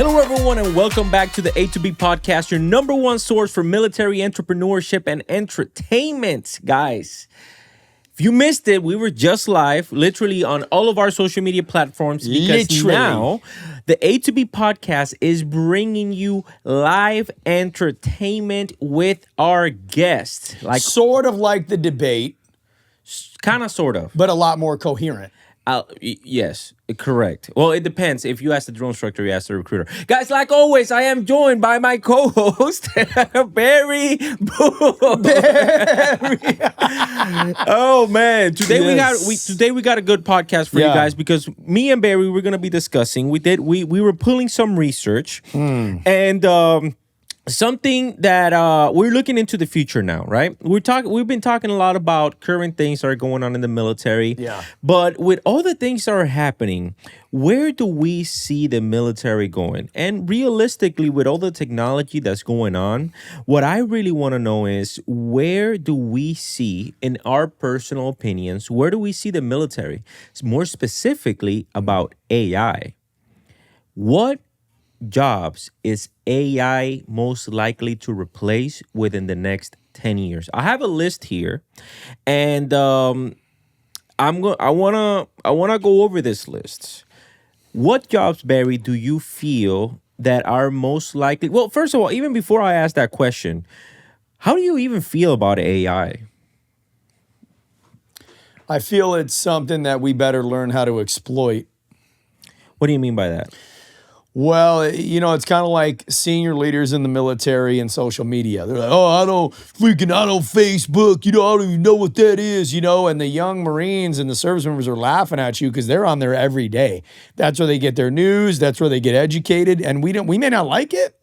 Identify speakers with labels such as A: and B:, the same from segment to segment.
A: Hello, everyone, and welcome back to the A2B Podcast, your number one source for military entrepreneurship and entertainment. Guys, if you missed it, we were just live, literally on all of our social media platforms, because now the A2B Podcast is bringing you live entertainment with our guests.
B: Like sort of like the debate.
A: Kind of, sort of.
B: But a lot more coherent.
A: Yes, correct. Well, it depends. If you ask the drill instructor, you ask the recruiter. Guys, like always, I am joined by my co-host, Barry. Oh man, today we got a good podcast for you guys, because me and Barry, we're gonna be discussing. We were pulling some research and something that we're looking into the future now, right? We've been talking a lot about current things that are going on in the military.
B: Yeah.
A: But with all the things that are happening, where do we see the military going? And realistically, with all the technology that's going on, what I really want to know is, where do we see, in our personal opinions, where do we see the military? It's more specifically about AI. What jobs is AI most likely to replace within the next 10 years? I have a list here, and I wanna go over this list. What jobs, Barry, do you feel that are most likely? Well, first of all, even before I ask that question, how do you even feel about AI?
B: I feel it's something that we better learn how to exploit.
A: What do you mean by that?
B: Well, it's kind of like senior leaders in the military and social media. They're like, oh, I don't Facebook, I don't even know what that is, and the young Marines and the service members are laughing at you because they're on there every day. That's where they get their news. That's where they get educated. And we may not like it,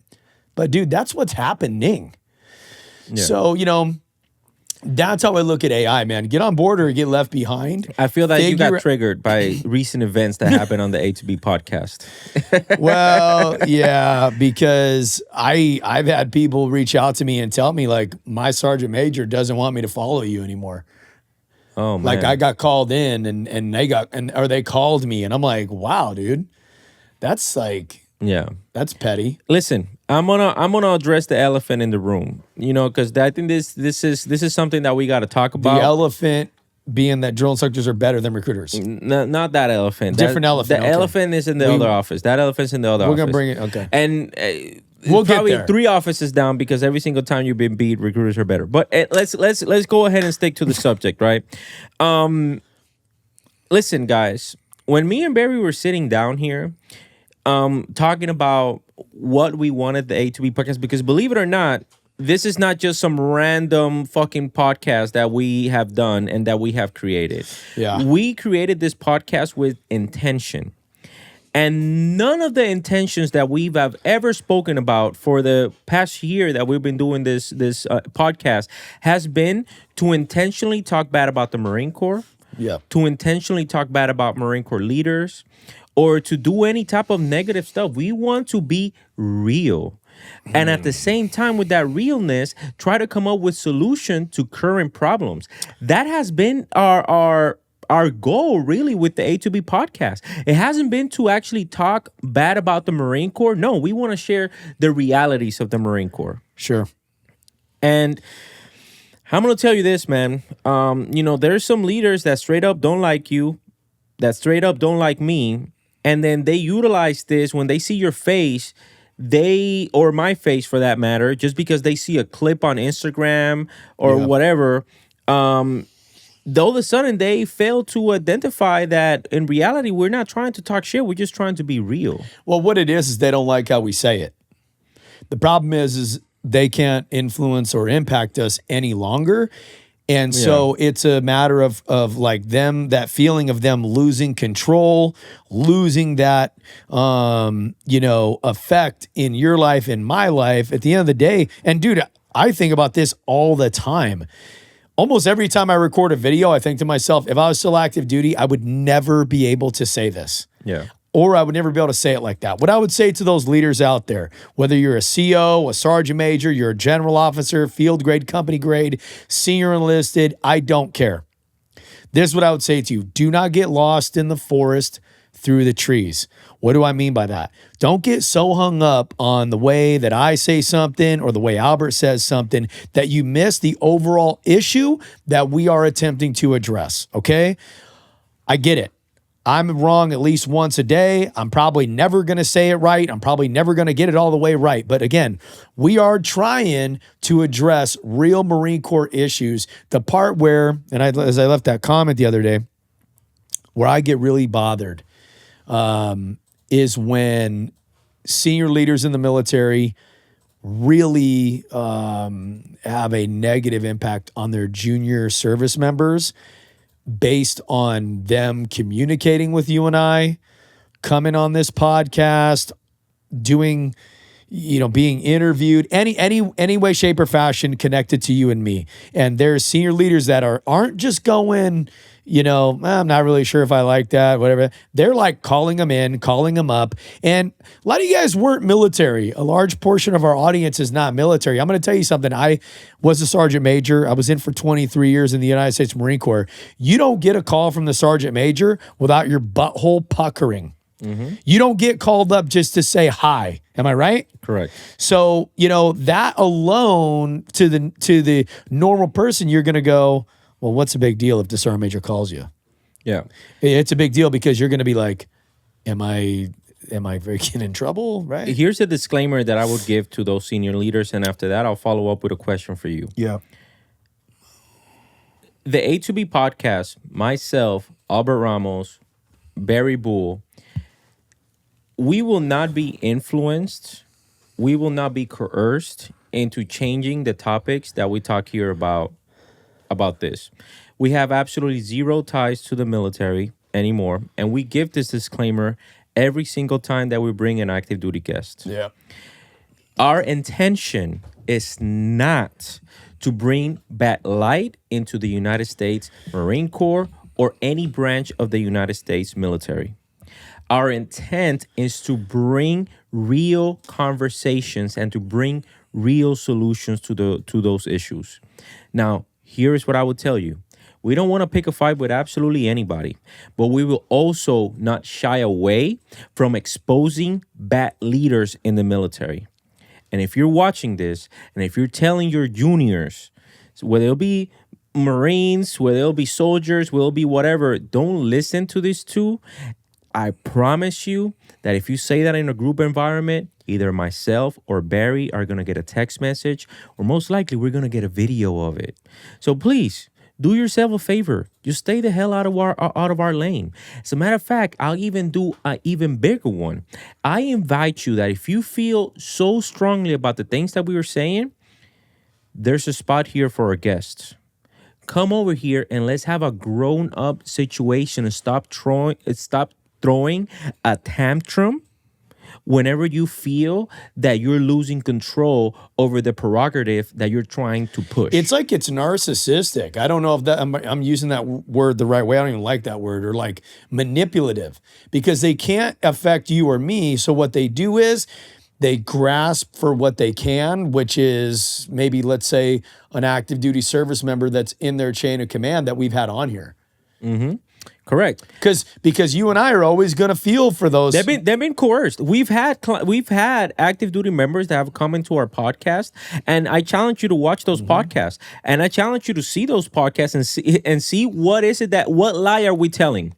B: but dude, that's what's happening. Yeah. So, that's how I look at AI, man. Get on board or get left behind.
A: I feel that you got triggered by recent events that happened on the A2B podcast.
B: Well, yeah, because I've had people reach out to me and tell me, like, my sergeant major doesn't want me to follow you anymore.
A: Oh man.
B: Like, I got called in and they called me, and I'm like, wow, dude. That's like, yeah, that's petty.
A: Listen, I'm gonna address the elephant in the room, because I think this is something that we got to talk about.
B: The elephant being that drill instructors are better than recruiters.
A: Not that elephant.
B: Different elephant.
A: The elephant is in the other office. That elephant's in the other office.
B: We're gonna bring it. Okay.
A: And
B: we'll
A: probably
B: get there.
A: 3 offices down, because every single time you've been beat, recruiters are better. But let's go ahead and stick to the subject, right? Listen, guys, when me and Barry were sitting down here, talking about what we wanted the A2B podcast, because believe it or not, this is not just some random fucking podcast that we have done and that we have created.
B: Yeah. We
A: created this podcast with intention. And none of the intentions that we've have ever spoken about for the past year that we've been doing this podcast has been to intentionally talk bad about the Marine Corps, to intentionally talk bad about Marine Corps leaders, or to do any type of negative stuff. We want to be real. And at the same time, with that realness, try to come up with solution to current problems. That has been our goal, really, with the A2B podcast. It hasn't been to actually talk bad about the Marine Corps. No, we want to share the realities of the Marine Corps.
B: Sure.
A: And I'm going to tell you this, man. There's some leaders that straight up don't like you, that straight up don't like me. And then they utilize this when they see your face, or my face for that matter, just because they see a clip on Instagram or whatever, all of a sudden they fail to identify that in reality, we're not trying to talk shit. We're just trying to be real.
B: Well, what it is they don't like how we say it. The problem is they can't influence or impact us any longer. And so it's a matter of like them, that feeling of them losing control, losing that, effect in your life, in my life at the end of the day. And dude, I think about this all the time. Almost every time I record a video, I think to myself, if I was still active duty, I would never be able to say this.
A: Yeah.
B: Or I would never be able to say it like that. What I would say to those leaders out there, whether you're a CO, a sergeant major, you're a general officer, field grade, company grade, senior enlisted, I don't care. This is what I would say to you. Do not get lost in the forest through the trees. What do I mean by that? Don't get so hung up on the way that I say something or the way Albert says something that you miss the overall issue that we are attempting to address, okay? I get it. I'm wrong at least once a day. I'm probably never going to say it right. I'm probably never going to get it all the way right. But again, we are trying to address real Marine Corps issues. The part where, and as I left that comment the other day, where I get really bothered is when senior leaders in the military really have a negative impact on their junior service members based on them communicating with you and I, coming on this podcast, doing, being interviewed, any way, shape, or fashion connected to you and me. And there's senior leaders that aren't just going, I'm not really sure if I like that, whatever. They're like calling them in, calling them up. And a lot of you guys weren't military. A large portion of our audience is not military. I'm going to tell you something. I was a sergeant major. I was in for 23 years in the United States Marine Corps. You don't get a call from the sergeant major without your butthole puckering. Mm-hmm. You don't get called up just to say hi. Am I right?
A: Correct.
B: So, that alone to the normal person, you're going to go, well, what's the big deal if the sergeant major calls you?
A: Yeah.
B: It's a big deal because you're going to be like, am I freaking in trouble, right?
A: Here's a disclaimer that I would give to those senior leaders, and after that, I'll follow up with a question for you.
B: Yeah.
A: The A2B Podcast, myself, Albert Ramos, Barry Bull, we will not be influenced, we will not be coerced into changing the topics that we talk here about this. We have absolutely zero ties to the military anymore, and we give this disclaimer every single time that we bring an active duty guest.
B: Yeah.
A: Our intention is not to bring bad light into the United States Marine Corps or any branch of the United States military. Our intent is to bring real conversations and to bring real solutions to those issues. Now, here's what I would tell you. We don't want to pick a fight with absolutely anybody, but we will also not shy away from exposing bad leaders in the military. And if you're watching this, and if you're telling your juniors, whether it'll be Marines, whether it'll be soldiers, whether it'll be whatever, don't listen to these two. I promise you that if you say that in a group environment, either myself or Barry are going to get a text message, or most likely we're going to get a video of it. So please do yourself a favor. Just stay the hell out of our lane. As a matter of fact, I'll even do an even bigger one. I invite you that if you feel so strongly about the things that we were saying, there's a spot here for our guests. Come over here and let's have a grown-up situation and stop throwing a tantrum whenever you feel that you're losing control over the prerogative that you're trying to push.
B: It's like it's narcissistic. I don't know if that I'm using that word the right way. I don't even like that word. Or like manipulative, because they can't affect you or me. So what they do is they grasp for what they can, which is maybe, let's say, an active duty service member that's in their chain of command that we've had on here.
A: Mm-hmm. Correct.
B: Because you and I are always going to feel for those.
A: They've been coerced. We've had active duty members that have come into our podcast, and I challenge you to watch those podcasts, and I challenge you to see those podcasts and see what lie are we telling?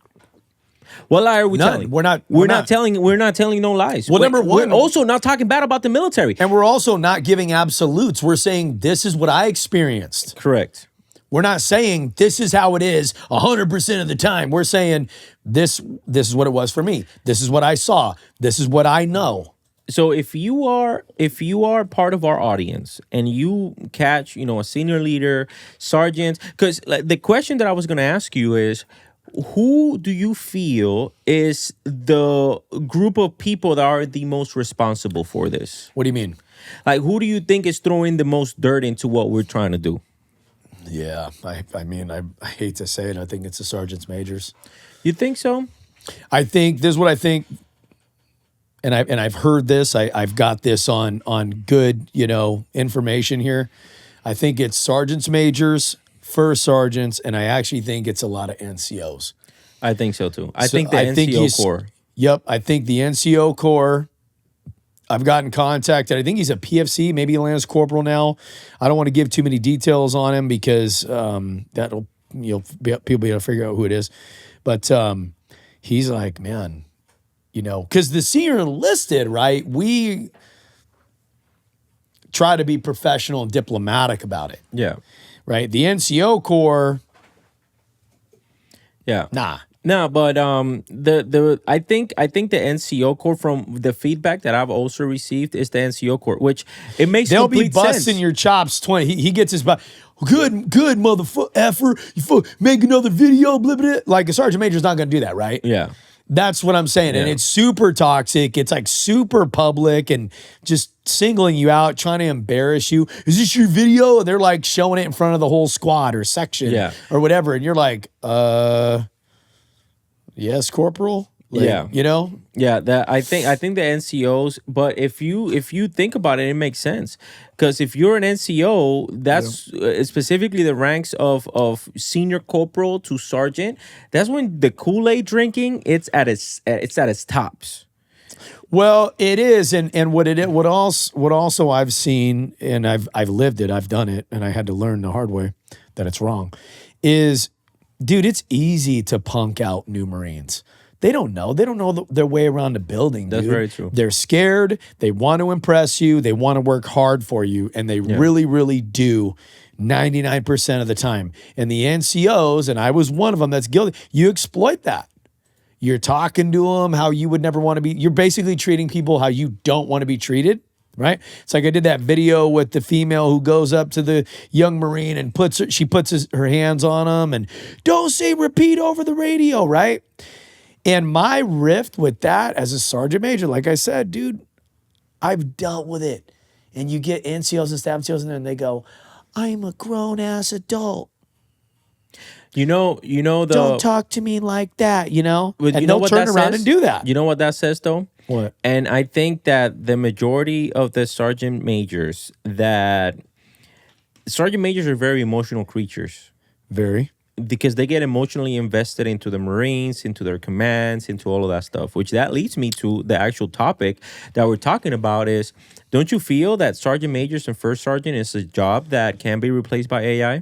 A: What lie are we telling? We're not telling no lies.
B: Well, number one,
A: we're also not talking bad about the military,
B: and we're also not giving absolutes. We're saying this is what I experienced.
A: Correct.
B: We're not saying this is how it is 100% of the time. We're saying this is what it was for me. This is what I saw. This is what I know.
A: So if you are part of our audience and you catch, a senior leader, sergeant, because the question that I was going to ask you is, who do you feel is the group of people that are the most responsible for this?
B: What do you mean?
A: Like, who do you think is throwing the most dirt into what we're trying to do?
B: Yeah, I mean, I hate to say it. I think it's the sergeants majors.
A: You think so?
B: I think this is what I think, and I've heard this. I've got this on good information here. I think it's sergeants majors, first sergeants, and I actually think it's a lot of NCOs.
A: I think so too. I
B: So
A: think the
B: I think
A: NCO Core.
B: Yep, I think the NCO Core. I've gotten contacted. I think he's a PFC, maybe Lance Corporal now. I don't want to give too many details on him because that'll people be able to figure out who it is. But he's like, man, because the senior enlisted, right? We try to be professional and diplomatic about it,
A: Yeah.
B: right? The NCO Corps,
A: Yeah.
B: nah.
A: No, but I think the NCO Court, from the feedback that I've also received, is the NCO Court, which it makes
B: They'll be
A: complete
B: busting
A: sense.
B: your chops 20. He gets his good motherfucker effer. Make another video, blah, blah, blah. Like a sergeant major's not gonna do that, right?
A: Yeah.
B: That's what I'm saying. And
A: Yeah.
B: it's super toxic. It's like super public and just singling you out, trying to embarrass you. Is this your video? And they're like showing it in front of the whole squad or section
A: Yeah.
B: or whatever. And you're like, yes, Corporal. Like,
A: Yeah. Yeah, that I think the NCOs, but if you think about it, it makes sense, because if you're an NCO, that's specifically the ranks of senior corporal to sergeant. That's when the Kool-Aid drinking it's at its tops.
B: Well, it is, and what also I've seen, and I've lived it, I've done it, and I had to learn the hard way that it's wrong. Is, dude, it's easy to punk out new Marines. They don't know their way around the building.
A: That's
B: dude.
A: very true.
B: They're scared. They want to impress you. They want to work hard for you, and they really, really do. 99% of the time. And the NCOs, and I was one of them that's guilty. You exploit that. You're talking to them how you would never want to be. You're basically treating people how you don't want to be treated, right? It's like I did that video with the female who goes up to the young Marine and puts her hands on him and don't say repeat over the radio, right? And my rift with that as a sergeant major, like I said, dude, I've dealt with it. And you get NCOs and staff NCOs in there and they go, I'm a grown ass adult. Don't talk to me like that,
A: But
B: and
A: you know
B: they'll
A: what
B: turn
A: that
B: around
A: says?
B: and do that.
A: You know what that says though?
B: What?
A: And I think that the majority of the sergeant majors are very emotional creatures,
B: Very.
A: because they get emotionally invested into the Marines, into their commands, into all of that stuff, which that leads me to the actual topic that we're talking about is, don't you feel that sergeant majors and first sergeant is a job that can be replaced by AI?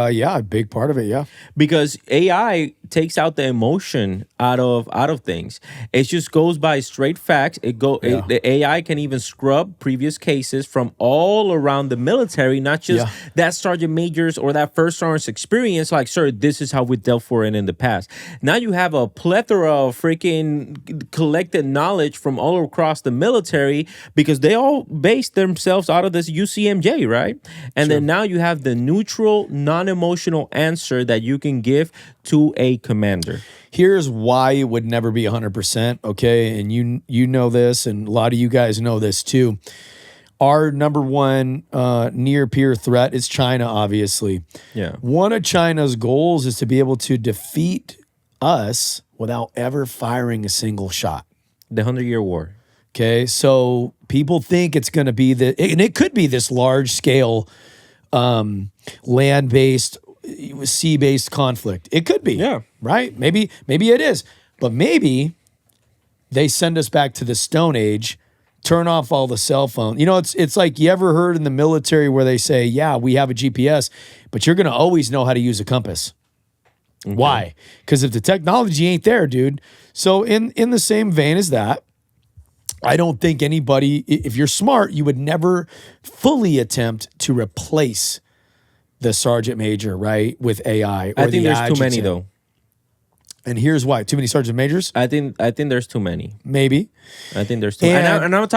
B: Yeah, a big part of it, yeah.
A: Because AI takes out the emotion out of things. It just goes by straight facts. The AI can even scrub previous cases from all around the military, not just that sergeant major's or that first sergeant's experience. Like, sir, this is how we dealt for it in the past. Now you have a plethora of freaking collected knowledge from all across the military, because they all base themselves out of this UCMJ, right? And then now you have the neutral, non-emotional answer that you can give to a commander.
B: Here's why it would never be 100%, okay? And you know this, and a lot of you guys know this too. Our number one near-peer threat is China, obviously.
A: Yeah.
B: One of China's goals is to be able to defeat us without ever firing a single shot.
A: The 100-Year War.
B: Okay, so people think it's going to be and it could be this large-scale land-based, sea-based conflict. It could be.
A: Yeah.
B: Right? Maybe it is. But maybe they send us back to the Stone Age, turn off all the cell phones. It's like, you ever heard in the military where they say, yeah, we have a GPS, but you're going to always know how to use a compass. Okay. Why? Because if the technology ain't there, dude. So in the same vein as that, I don't think anybody, if you're smart, you would never fully attempt to replace the sergeant major, right, with AI.
A: I think there's too many though.
B: And here's why: too many sergeant majors.
A: I think there's too many.
B: Maybe.
A: I think there's too many. And I'm not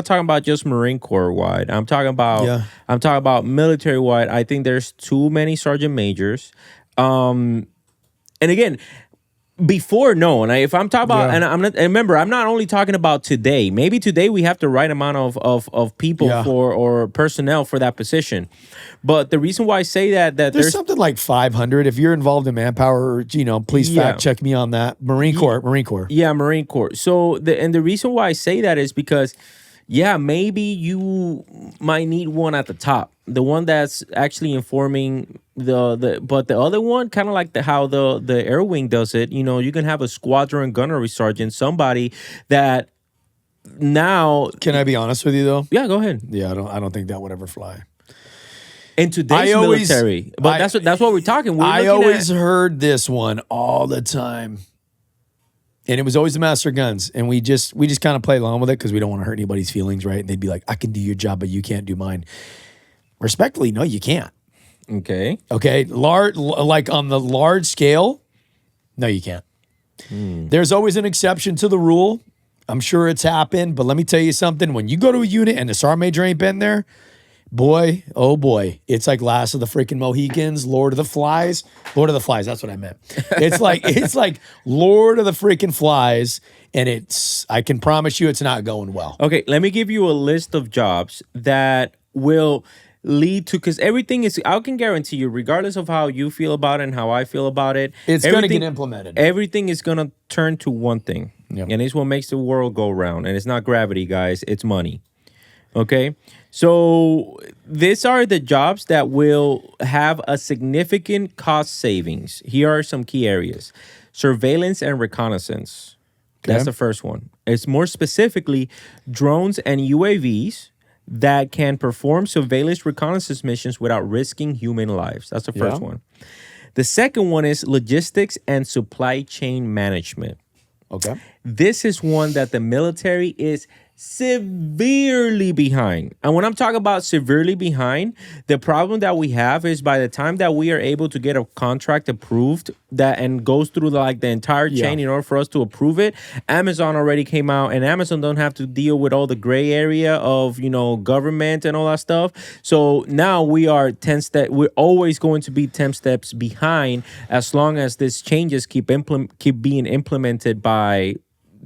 A: talking about just Marine Corps wide. I'm talking about military wide. I think there's too many sergeant majors. And again, before, no. And if I'm talking about, and remember, I'm not only talking about today. Maybe today we have the right amount of people or personnel for that position. But the reason why I say that
B: there's something like 500. If you're involved in manpower, please fact check me on that. Marine Corps.
A: Yeah, Marine Corps. So the reason why I say that is because yeah, maybe you might need one at the top, the one that's actually informing but the other one, kind of like how the air wing does it. You know, you can have a squadron gunnery sergeant, somebody that now.
B: Can I be honest with you though?
A: Yeah, go ahead.
B: Yeah, I don't think that would ever fly.
A: In today's military, but that's what we're talking.
B: I always heard this one all the time, and it was always the master guns, and we just kind of play along with it because we don't want to hurt anybody's feelings, right? And they'd be like, "I can do your job, but you can't do mine." Respectfully, no, you can't. Okay, like on the large scale, no, you can't. There's always an exception to the rule. I'm sure it's happened, but let me tell you something. When you go to a unit and the sergeant major ain't been there, boy, oh boy, it's like Last of the freaking Mohicans, Lord of the Flies. Lord of the Flies, that's what I meant. It's like Lord of the freaking Flies, and I can promise you it's not going well.
A: Okay, let me give you a list of jobs that will lead to, because everything is, I can guarantee you, regardless of how you feel about it and how I feel about it,
B: it's going to get implemented.
A: Everything is going to turn to one thing.
B: Yep.
A: And it's what makes the world go round. And it's not gravity, guys, it's money. Okay, so these are the jobs that will have a significant cost savings. Here are some key areas: surveillance and reconnaissance. Okay. That's the first one. It's more specifically drones and UAVs that can perform surveillance reconnaissance missions without risking human lives. That's the first one. The second one is logistics and supply chain management.
B: Okay.
A: This is one that the military is severely behind. And when I'm talking about severely behind, the problem that we have is by the time that we are able to get a contract approved and goes through the entire chain in order for us to approve it, Amazon already came out, and Amazon don't have to deal with all the gray area of, government and all that stuff. So now we're always going to be 10 steps behind as long as these changes keep being implemented by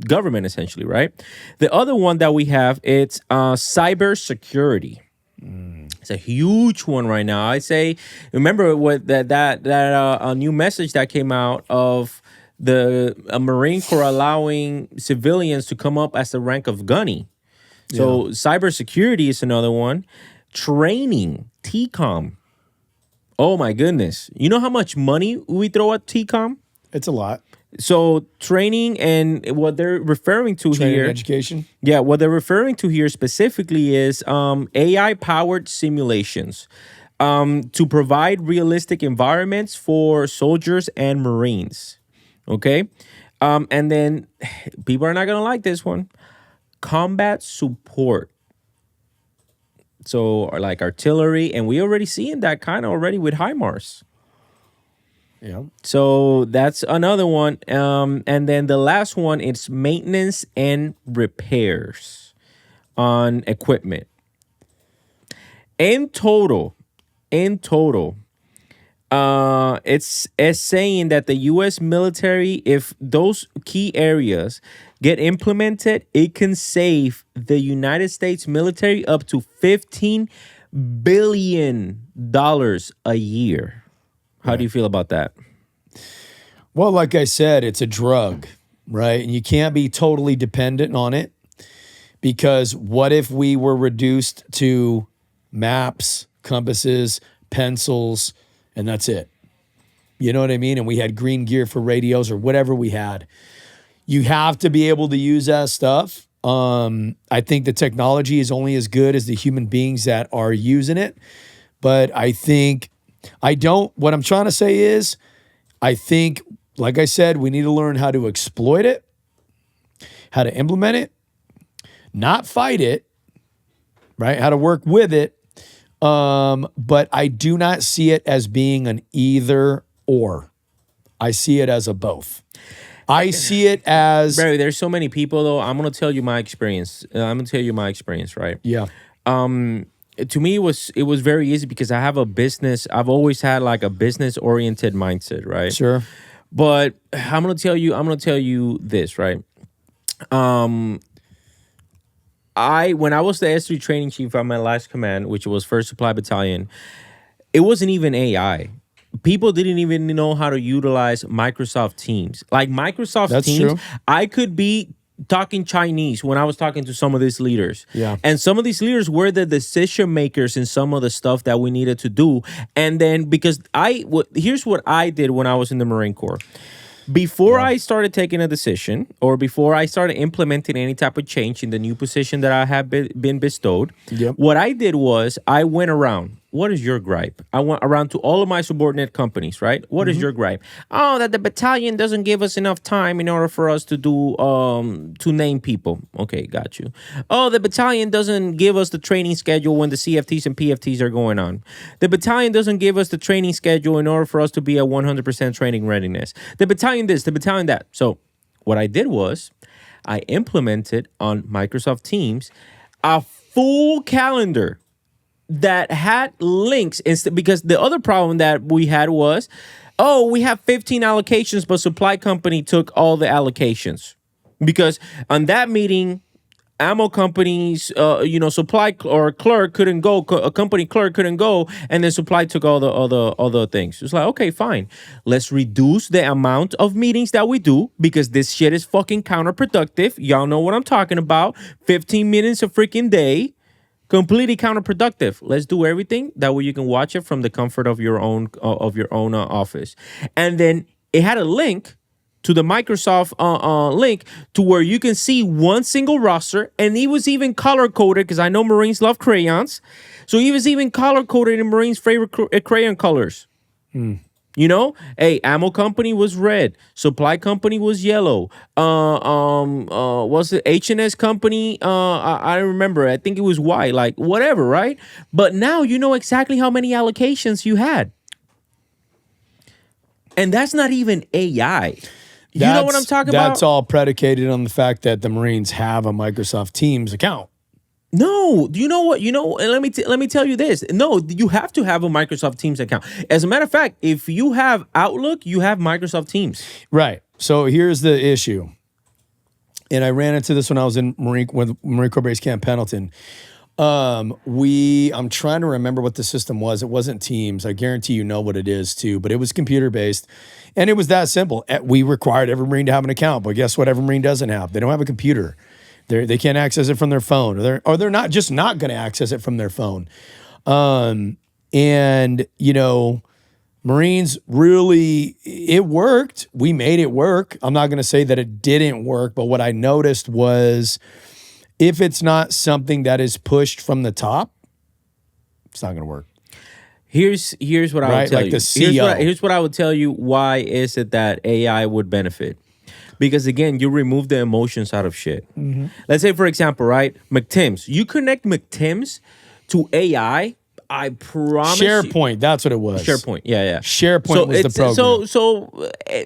A: government, essentially, right? The other one that we have, it's cyber security. It's a huge one right now. I say, remember what that new message that came out of the Marine Corps allowing civilians to come up as the rank of gunny. So cybersecurity is another one. Training, TCOM. Oh my goodness. You know how much money we throw at TCOM?
B: It's a lot.
A: So training, and what they're referring to
B: training
A: here,
B: and education.
A: Yeah, what they're referring to here specifically is AI-powered simulations to provide realistic environments for soldiers and Marines. Okay, and then people are not gonna like this one: combat support. So, like artillery, and we already seeing that kind of already with HIMARS.
B: Yeah.
A: So that's another one. And then the last one is maintenance and repairs on equipment. In total, it's saying that the U.S. military, if those key areas get implemented, it can save the United States military up to $15 billion a year. How do you feel about that?
B: Well, like I said, it's a drug, right? And you can't be totally dependent on it, because what if we were reduced to maps, compasses, pencils, and that's it? You know what I mean? And we had green gear for radios or whatever we had. You have to be able to use that stuff. I think the technology is only as good as the human beings that are using it. But what I'm trying to say is, I think, like I said, we need to learn how to exploit it, how to implement it, not fight it, right? How to work with it. But I do not see it as being an either or. I see it as a both. I see it as...
A: Barry, there's so many people, though. I'm going to tell you my experience. Right?
B: Yeah.
A: To me, it was very easy because I have a business. I've always had like a business oriented mindset, right?
B: Sure.
A: But I'm gonna tell you this, right? When I was the S3 training chief at my last command, which was 1st Supply Battalion, it wasn't even AI. People didn't even know how to utilize Microsoft Teams. Like Microsoft
B: That's
A: Teams,
B: true.
A: I could be talking Chinese when I was talking to some of these leaders.
B: Yeah.
A: And some of these leaders were the decision makers in some of the stuff that we needed to do. And then because here's what I did when I was in the Marine Corps. Before I started taking a decision or before I started implementing any type of change in the new position that I had been bestowed, what I did was I went around. What is your gripe? I went around to all of my subordinate companies, right? What is your gripe? Oh, that the battalion doesn't give us enough time in order for us to do, to name people. Okay, got you. Oh, the battalion doesn't give us the training schedule when the CFTs and PFTs are going on. The battalion doesn't give us the training schedule in order for us to be at 100% training readiness. The battalion this, the battalion that. So what I did was I implemented on Microsoft Teams a full calendar that had links because the other problem that we had was, we have 15 allocations, but supply company took all the allocations because on that meeting, ammo companies, supply or clerk couldn't go, a company clerk couldn't go, and then supply took all the other things. It's like, okay, fine. Let's reduce the amount of meetings that we do because this shit is fucking counterproductive. Y'all know what I'm talking about. 15 minutes a freaking day. Completely counterproductive. Let's do everything that way you can watch it from the comfort of your own office. And then it had a link to the Microsoft link to where you can see one single roster, and he was even color coded because I know Marines love crayons, so he was even color coded in Marines' favorite crayon colors. You know, hey, ammo company was red, supply company was yellow. Was it H&S company? I don't remember. I think it was white, like whatever, right? But now you know exactly how many allocations you had. And that's not even AI. You know what I'm talking about?
B: That's all predicated on the fact that the Marines have a Microsoft Teams account.
A: No, do you know what? And let me tell you this. No, you have to have a Microsoft Teams account. As a matter of fact, if you have Outlook, you have Microsoft Teams.
B: Right. So here's the issue. And I ran into this when I was in Marine Corps Base Camp Pendleton. I'm trying to remember what the system was. It wasn't Teams. I guarantee you know what it is too, but it was computer based. And it was that simple. We required every Marine to have an account, but guess what every Marine doesn't have? They don't have a computer. They can't access it from their phone, or they're not going to access it from their phone. And you know, Marines really, it worked. We made it work. I'm not going to say that it didn't work, but what I noticed was if it's not something that is pushed from the top, it's not going to work.
A: Here's what I would tell you.
B: The CEO.
A: Here's what I would tell you. Why is it that AI would benefit? Because again, you remove the emotions out of shit. Mm-hmm. Let's say, for example, right, McTims. You connect McTims to AI. I promise.
B: SharePoint. That's what it was.
A: SharePoint. Yeah.
B: SharePoint was the program.
A: So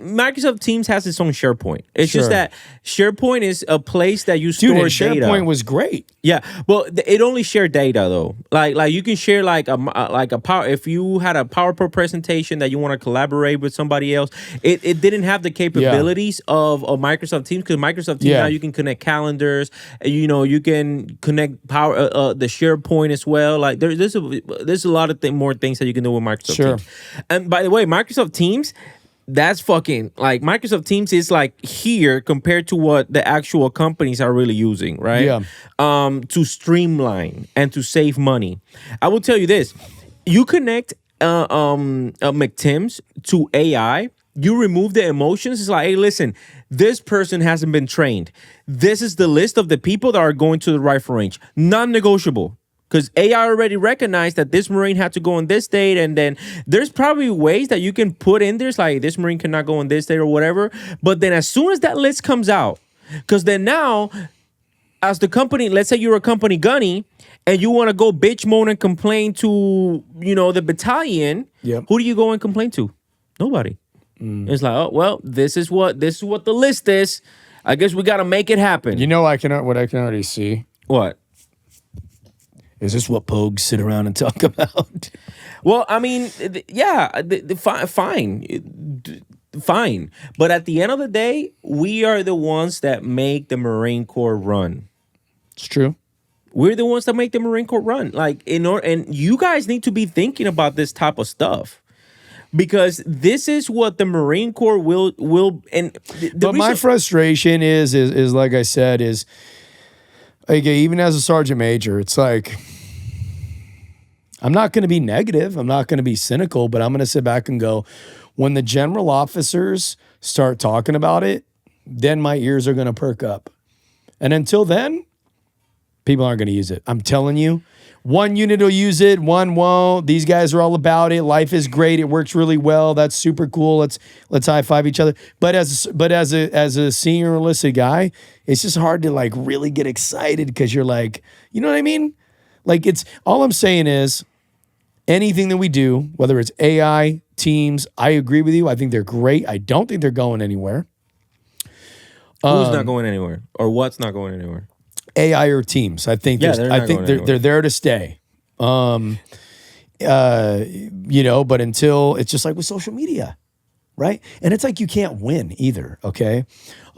A: Microsoft Teams has its own SharePoint. It's just that SharePoint is a place that you store data.
B: SharePoint was great.
A: Yeah, well, it only shared data though. Like you can share like a power. If you had a PowerPoint presentation that you want to collaborate with somebody else, it didn't have the capabilities of Microsoft Teams because Microsoft Teams now you can connect calendars. You know, you can connect the SharePoint as well. Like there's a lot of more things that you can do with Microsoft Teams. And by the way, Microsoft Teams. That's fucking like Microsoft Teams is like here compared to what the actual companies are really using, right?
B: Yeah.
A: To streamline and to save money. I will tell you this: you connect McTims to AI, you remove the emotions. It's like, hey, listen, this person hasn't been trained. This is the list of the people that are going to the rifle range, non-negotiable. Because AI already recognized that this Marine had to go on this date, and then there's probably ways that you can put in there, like this Marine cannot go on this date or whatever. But then as soon as that list comes out, because then now, as the company, let's say you're a company gunny, and you want to go bitch, moan, and complain to, the battalion, who do you go and complain to? Nobody. It's like, oh, well, this is what the list is. I guess we got to make it happen.
B: You know what I can already see?
A: What?
B: Is this what pogues sit around and talk about?
A: Well, I mean, yeah, fine. But at the end of the day, we are the ones that make the Marine Corps run.
B: It's true.
A: We're the ones that make the Marine Corps run. Like, and you guys need to be thinking about this type of stuff. because this is what the Marine Corps will and the
B: But my
A: reason.
B: frustration is like I said, is like, even as a sergeant major, it's like, I'm not going to be negative. I'm not going to be cynical, but I'm going to sit back and go, when the general officers start talking about it, then my ears are going to perk up. And until then, people aren't going to use it. I'm telling you, one unit will use it, one won't. These guys are all about it. Life is great. It works really well. That's super cool. Let's high five each other. But as a senior enlisted guy, it's just hard to like really get excited because you're like, you know what I mean? Like, it's all I'm saying is anything that we do, whether it's AI, teams, I agree with you. I think they're great. I don't think they're going anywhere.
A: Who's not going anywhere, or what's not going anywhere?
B: AI or teams. I think
A: Yeah,
B: they're there to stay. You know, but until it's just like with social media, right? And it's like you can't win either, okay?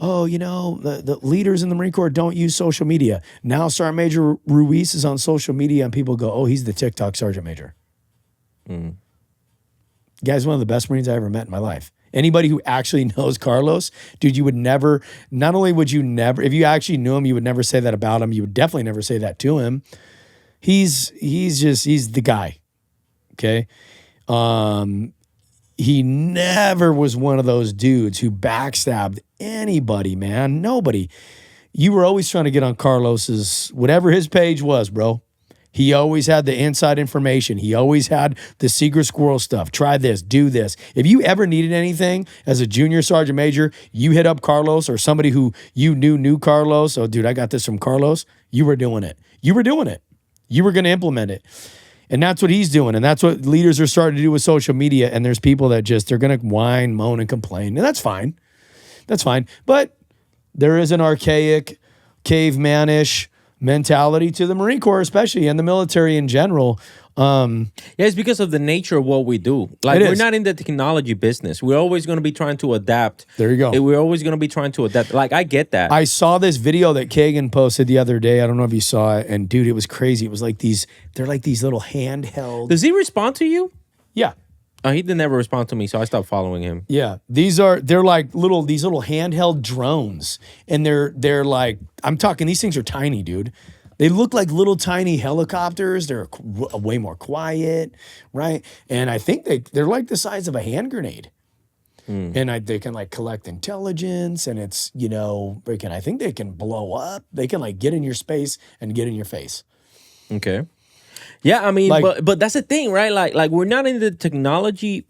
B: Oh, you know, the leaders in the Marine Corps don't use social media. Now Sergeant Major Ruiz is on social media and people go, oh, he's the TikTok Sergeant Major. Guy's one of the best Marines I ever met in my life. Anybody who actually knows Carlos, dude, you would never, not only would you never, if you actually knew him, you would never say that about him. You would definitely never say that to him. He's the guy. Okay. He never was one of those dudes who backstabbed anybody, man. Nobody. You were always trying to get on Carlos's, whatever his page was, bro. He always had the inside information. He always had the secret squirrel stuff. Try this, do this. If you ever needed anything as a junior sergeant major, you hit up Carlos or somebody who you knew Carlos. Oh, dude, I got this from Carlos. You were doing it. You were doing it. You were going to implement it. And that's what he's doing. And that's what leaders are starting to do with social media. And there's people that just, they're going to whine, moan, and complain. And that's fine. That's fine. But there is an archaic, caveman-ish mentality to the Marine Corps, especially, and the military in general.
A: Yeah, it's because of the nature of what we do. Like, we're not in the technology business. We're always going to be trying to adapt.
B: There you go.
A: We're always going to be trying to adapt. Like, I get that.
B: I saw this video that Kagan posted the other day. I don't know if you saw it. And dude, it was crazy. It was like they're like these little handheld.
A: Does he respond to you?
B: Yeah.
A: He didn't ever respond to me, so I stopped following him.
B: Yeah. They're like these little handheld drones. And they're like, I'm talking, these things are tiny, dude. They look like little tiny helicopters. They're way more quiet, right? And I think they're like the size of a hand grenade. And they can like collect intelligence, and it's, you know, I think they can blow up. They can like get in your space and get in your face.
A: Okay. Yeah, I mean,
B: Like-
A: but that's the thing, right? Like we're not in the technology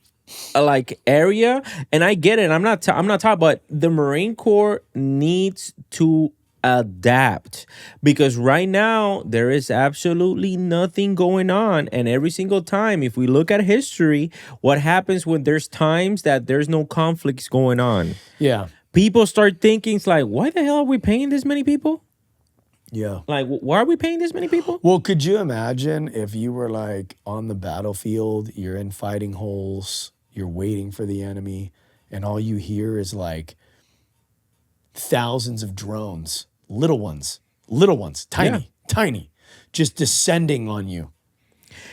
A: like area, and I get it. I'm not talking, but the Marine Corps needs to adapt, because right now there is absolutely nothing going on. And every single time, if we look at history, what happens when there's times that there's no conflicts going on?
B: Yeah.
A: People start thinking, it's like, why the hell are we paying this many people?
B: Yeah.
A: Like, why are we paying this many people?
B: Well, could you imagine if you were like on the battlefield, you're in fighting holes, you're waiting for the enemy, and all you hear is like thousands of drones, little ones, tiny, just descending on you.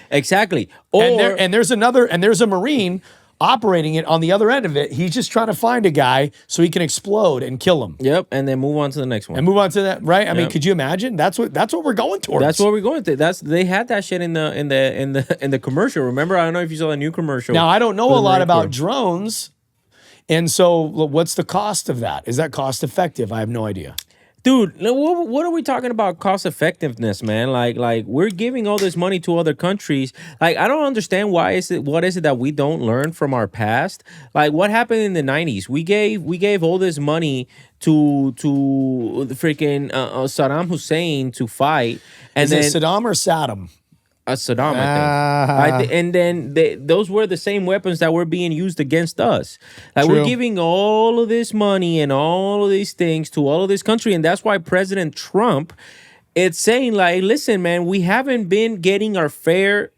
A: Exactly. Or
B: And there's a Marine operating it on the other end of it. He's just trying to find a guy so he can explode and kill him.
A: Yep, and then move on to the next one.
B: And move on to that, right? I mean,
A: Yep.
B: could you imagine? That's what we're going towards.
A: That's what we're going to. They had that shit in the commercial. Remember? I don't know if you saw the new commercial.
B: Now, I don't know
A: for
B: a
A: the
B: lot
A: Marine
B: about
A: Corps.
B: drones. And so what's the cost of that? Is that cost effective? I have no idea.
A: Dude, what are we talking about cost effectiveness, man? Like we're giving all this money to other countries. Like, I don't understand what is it that we don't learn from our past? Like, what happened in the 90s? We gave all this money to the freaking Saddam Hussein to fight, and
B: Is
A: then
B: it Saddam or Saddam?
A: Saddam, I think. And then those were the same weapons that were being used against us. Like,
B: True.
A: we're giving all of this money and all of these things to all of this country, and that's why President Trump, it's saying like, listen, man, we haven't been getting our fair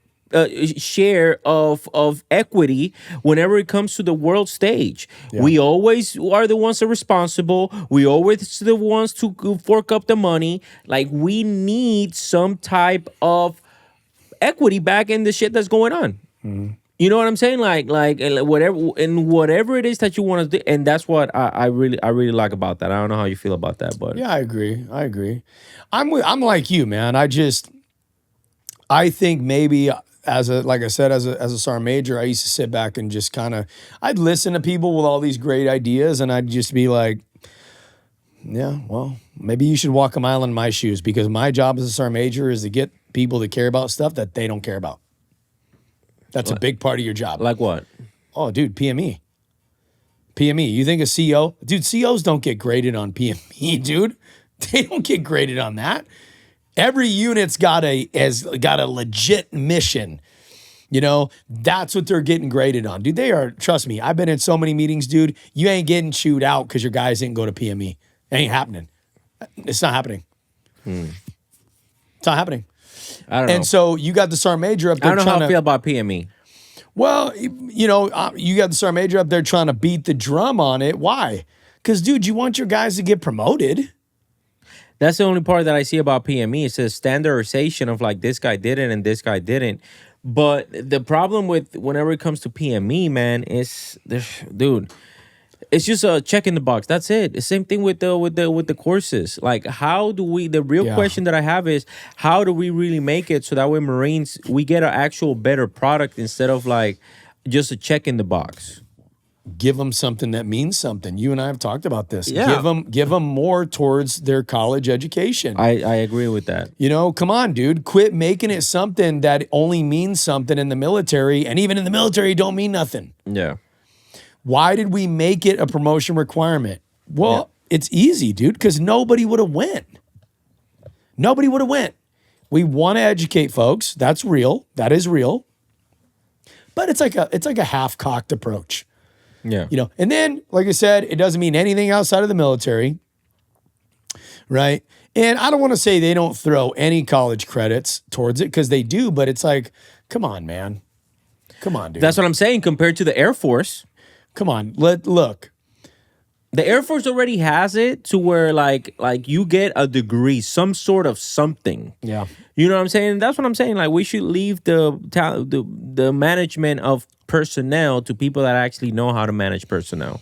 A: share of equity whenever it comes to the world stage.
B: Yeah.
A: We always are the ones that are responsible. We always the ones to fork up the money. Like, we need some type of equity back in the shit that's going on. You know what I'm saying? Whatever it is that you want to do, and that's what I really like about that. I don't know how you feel about that, but
B: Yeah, I agree. I'm like you, man. I think maybe like I said, as a sergeant major, I used to sit back and just kind of, I'd listen to people with all these great ideas, and I'd just be like, yeah, well, maybe you should walk a mile in my shoes, because my job as a sergeant major is to get people to care about stuff that they don't care about. That's a big part of your job.
A: like what?
B: Oh, dude, PME. PME. You think a CO? Dude, COs don't get graded on PME, dude. They don't get graded on that. Every unit's got a legit mission. You know, that's what they're getting graded on. Dude, trust me, I've been in so many meetings, dude. You ain't getting chewed out because your guys didn't go to PME. It ain't happening. It's not happening. It's not happening.
A: I don't know.
B: And so you got the sergeant major up
A: I
B: there
A: don't know how
B: trying
A: I feel about PME.
B: Well, you know, you got the sergeant major up there trying to beat the drum on it. Why? Because, dude, you want your guys to get promoted.
A: That's the only part that I see about PME. It says standardization of like this guy did it and this guy didn't. But the problem with whenever it comes to PME, man, is dude, it's just a check in the box. That's it. The same thing with the courses. Like, how do we? The real question that I have is, how do we really make it so that way Marines, we get an actual better product instead of like just a check in the box.
B: Give them something that means something. You and I have talked about this.
A: Yeah.
B: Give them more towards their college education.
A: I agree with that.
B: You know, come on, dude. Quit making it something that only means something in the military, and even in the military, it don't mean nothing.
A: Yeah.
B: Why did we make it a promotion requirement? Well, it's easy, dude, because nobody would have went. Nobody would have went. We want to educate folks. That's real. That is real. But it's like a half-cocked approach.
A: Yeah.
B: You know, and then, like I said, it doesn't mean anything outside of the military, right? And I don't want to say they don't throw any college credits towards it, because they do, but it's like, come on, man. Come on, dude.
A: That's what I'm saying compared to the Air Force.
B: Come on. Look.
A: The Air Force already has it to where like you get a degree, some sort of something.
B: Yeah.
A: You know what I'm saying? That's what I'm saying. Like, we should leave the management of personnel to people that actually know how to manage personnel.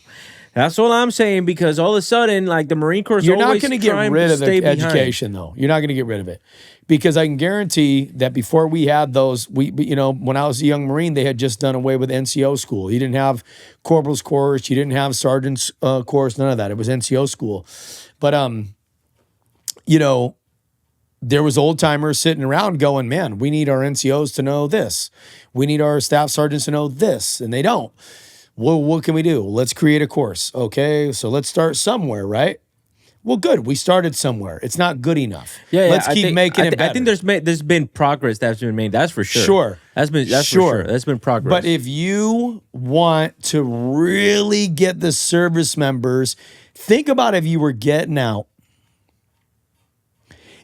A: That's all I'm saying, because all of a sudden, like, the Marine Corps is
B: You're not
A: always
B: going to get
A: trying
B: rid
A: to
B: of the
A: stay behind.
B: education, though. You're not going to get rid of it, because I can guarantee that before we had those, you know, when I was a young Marine, they had just done away with NCO school. You didn't have corporal's course, you didn't have sergeant's course, none of that. It was NCO school. But you know, there was old timers sitting around going, man, we need our NCOs to know this. We need our staff sergeants to know this, and they don't. Well, what can we do? Let's create a course. Okay, so let's start somewhere, right? Well, good. We started somewhere. It's not good enough. Let's keep making it better.
A: I think there's been progress that's been made. That's for sure.
B: Sure.
A: That's for sure. That's been progress.
B: But if you want to really get the service members, think about if you were getting out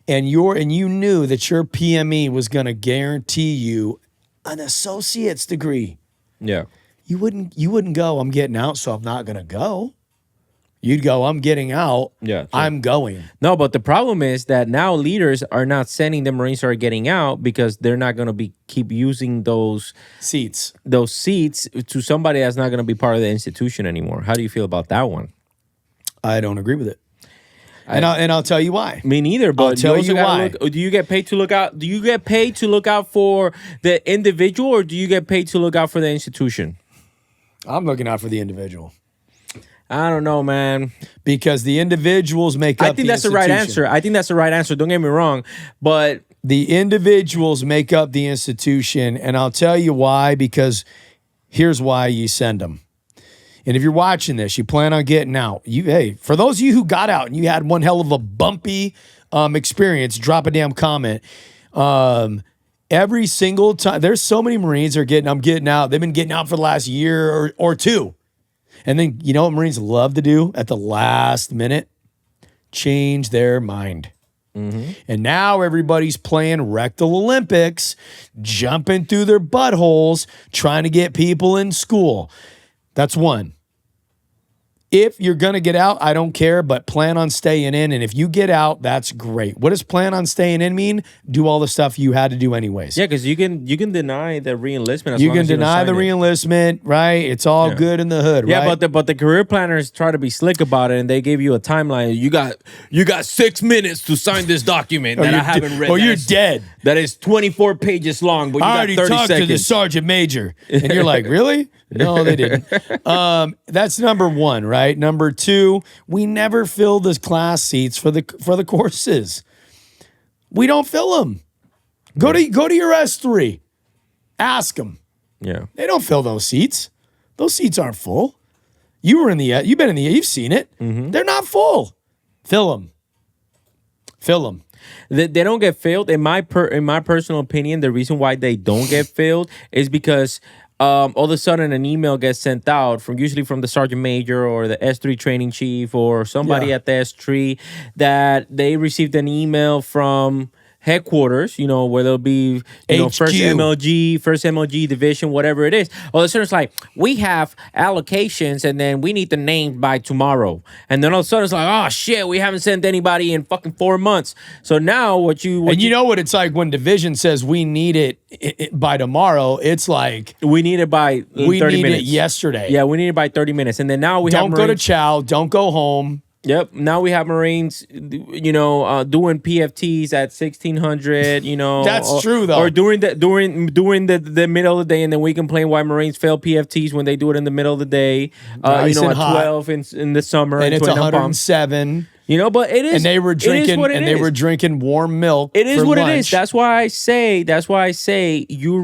B: and you knew that your PME was going to guarantee you an associate's degree.
A: Yeah.
B: You wouldn't go, I'm getting out, so I'm not going to go. You'd go, I'm getting out.
A: Yeah, true.
B: I'm going.
A: No, but the problem is that now leaders are not sending the Marines who are getting out, because they're not going to keep using those
B: seats
A: to somebody that's not going to be part of the institution anymore. How do you feel about that one?
B: I don't agree with it. And I'll tell you why.
A: Me neither, but
B: I'll tell you why.
A: Do you get paid to look out? Do you get paid to look out for the individual, or do you get paid to look out for the institution?
B: I'm looking out for the individual.
A: I don't know, man.
B: Because the individuals make up the
A: I think that's the right answer. I think that's the right answer. Don't get me wrong. But
B: the individuals make up the institution. And I'll tell you why, because here's why you send them. And if you're watching this, you plan on getting out. Hey, for those of you who got out and you had one hell of a bumpy experience, drop a damn comment. Every single time, there's so many Marines I'm getting out. They've been getting out for the last year or two. And then, you know what Marines love to do at the last minute? Change their mind. Mm-hmm. And now everybody's playing rectal Olympics, jumping through their buttholes, trying to get people in school. That's one. If you're going to get out, I don't care, but plan on staying in. And if you get out, that's great. What does plan on staying in mean? Do all the stuff you had to do anyways.
A: Yeah, because you can deny the reenlistment.
B: You can deny the reenlistment, right? It's all good in the hood,
A: yeah,
B: right?
A: but the career planners try to be slick about it, and they give you a timeline. You got 6 minutes to sign this document that I haven't read.
B: Or you're dead.
A: That is 24 pages long, but you
B: I
A: got
B: already
A: 30
B: talked
A: seconds.
B: to the sergeant major. And you're like, really? No, they didn't. That's number one, right? Number two, we never fill the class seats for the courses. We don't fill them. Go to your S3. Ask them.
A: Yeah.
B: They don't fill those seats. Those seats aren't full. You've been in the, you've seen it.
A: Mm-hmm.
B: They're not full. Fill them. Fill them.
A: They don't get filled. In my personal opinion, the reason why they don't get filled is because all of a sudden an email gets sent out usually from the sergeant major or the S3 training chief or somebody at the S3 that they received an email from headquarters, where there'll be, first MLG division, whatever it is. All of a sudden it's like, we have allocations and then we need the name by tomorrow. And then all of a sudden it's like, oh shit, we haven't sent anybody in fucking 4 months. So now you
B: know what it's like when division says we need it by tomorrow, it's like
A: we need it by 30 minutes.
B: It yesterday.
A: Yeah, we need it by 30 minutes. And then now we
B: don't go to chow, don't go home.
A: Yep. Now we have Marines, doing PFTs at 1600.
B: That's true though.
A: Or during the middle of the day, and then we complain why Marines fail PFTs when they do it in the middle of the day.
B: Nice
A: at
B: hot.
A: 12 in the summer,
B: and it's 107.
A: But it is.
B: And they were drinking. They were drinking warm milk.
A: It is
B: for
A: what
B: lunch.
A: it is. That's why I say you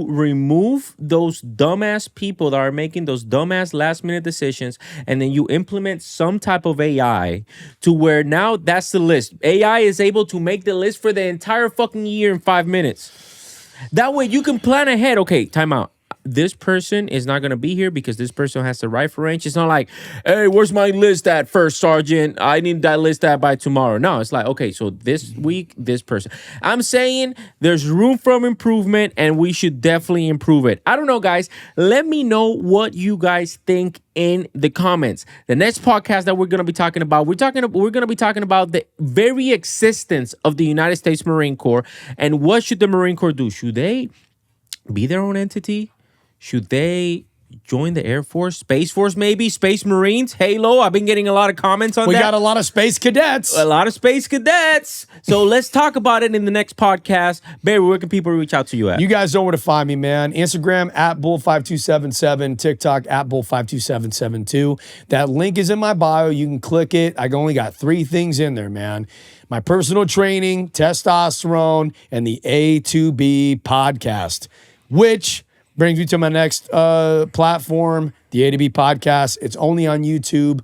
A: remove those dumbass people that are making those dumbass last minute decisions, and then you implement some type of AI to where now that's the list. AI is able to make the list for the entire fucking year in 5 minutes. That way you can plan ahead. Okay, time out. This person is not going to be here because this person has the rifle range. It's not like, hey, where's my list at first, Sergeant? I need that list at by tomorrow. No, it's like, okay, so this week, this person. I'm saying there's room for improvement and we should definitely improve it. I don't know, guys. Let me know what you guys think in the comments. The next podcast that we're going to be talking about, we're going to be talking about the very existence of the United States Marine Corps and what should the Marine Corps do? Should they be their own entity? Should they join the Air Force, Space Force, maybe Space Marines, Halo? I've been getting a lot of comments on that.
B: We got a lot of space cadets.
A: A lot of space cadets. So let's talk about it in the next podcast. Barry, where can people reach out to you at?
B: You guys know where to find me, man. Instagram at Bull5277, TikTok at Bull52772. That link is in my bio. You can click it. I only got 3 things in there, man. My personal training, testosterone, and the A2B podcast, which brings me to my next platform, the A2B Podcast. It's only on YouTube.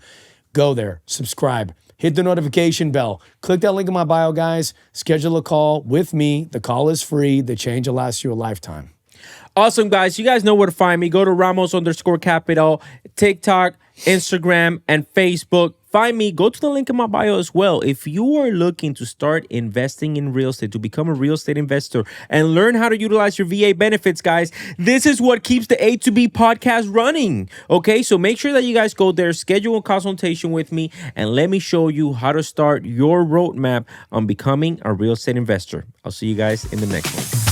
B: Go there, subscribe, hit the notification bell. Click that link in my bio, guys. Schedule a call with me. The call is free. The change will last you a lifetime.
A: Awesome, guys. You guys know where to find me. Go to Ramos_Capital, TikTok, Instagram, and Facebook. Find me. Go to the link in my bio as well. If you are looking to start investing in real estate, to become a real estate investor, and learn how to utilize your VA benefits, guys, this is what keeps the A2B podcast running. Okay, so make sure that you guys go there, schedule a consultation with me, and let me show you how to start your roadmap on becoming a real estate investor. I'll see you guys in the next one.